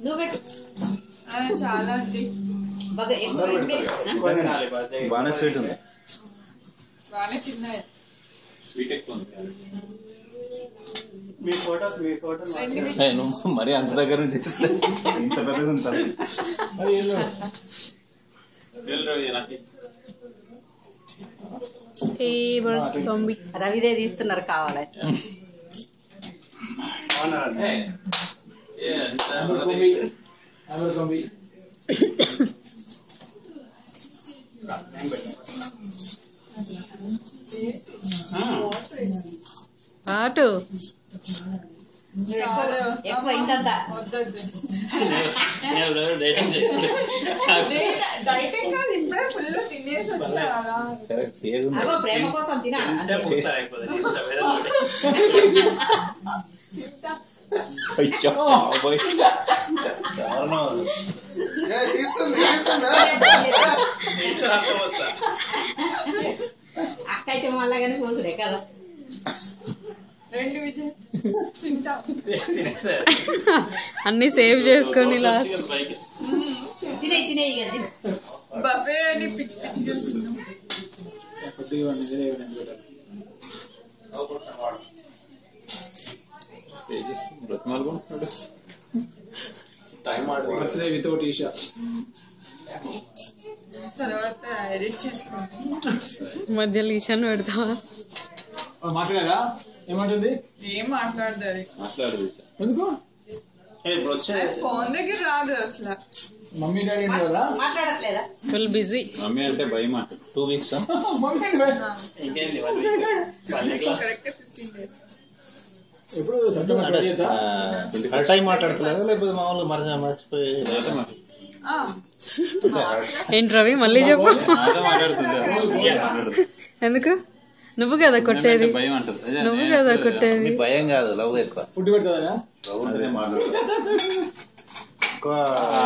నువ్వు పెట్టు. చాలా అండి. బాగా ఎక్కువ బాగానే స్వీట్ ఉంది. బాగానే చిన్నది. స్వీట్ ఎక్కువ ఉంది. నువ్వు మరి అంత దగ్గర నుంచి ఇంత పెద్దగా ఉంటుంది. రవిదే తీస్తున్నారు కావాలి. పాటు ఎక్కువ ఇంతంతా ప్రేమ కోసం తినాలి. అక్క అయితే మళ్ళా కానీ పోసుడే కదా. అన్ని సేవ్ చేసుకొని లాస్ట్ తినే తినే బఫే అని పిచ్చి వితౌట్ ఈషా తర్వాత ఎడిట్ చేసుకోండి. మధ్యలో ఈశాన్ పెడతావా? మాట్లాడారా? ఏమంటుంది? ఏం మాట్లాడతారు? మాట్లాడదు. ఎందుకు? ఫోన్ దగ్గర రాదు అసలు. మమ్మీ డాడీ కదా మాట్లాడట్లేదా? Full busy. మమ్మీ అంటే భయం మాట. 2 weeks ఎప్పుడు టైం మాట్లాడతలేదా లేకపోతే మామూలుగా మర్చిపోయి ఏంటి రవి మళ్ళీ చెప్పు. ఎందుకు? నువ్వు కదా కొట్టేది. నువ్వు కదా కొట్టేది. భయం కాదు, లవ్ ఎక్కువ. ఫుడ్ పెడతా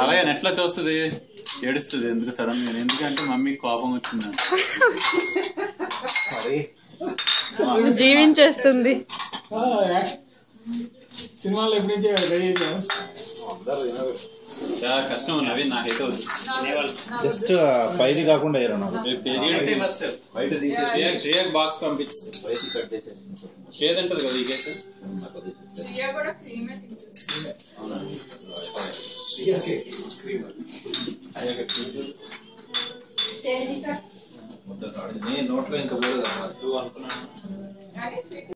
అలాగే నెట్లో చూస్తుంది, ఏడుస్తుంది. ఎందుకు సడన్ గా? ఎందుకంటే మమ్మీకి కోపం వచ్చింది. జీవించేస్తుంది. సినిమాలో ఎప్పటి నుంచే ట్రై చేసాం. చాలా కష్టం ఉన్నవి నాకైతే. జస్ట్ పైది కాకుండా బయట తీసేసి శ్రేయక్ బాక్స్ పంపించి శ్రేయద్ అంటది కదా ఈ కేసు. నోట్లో ఇంకా పోలేదు అనుకున్నాను.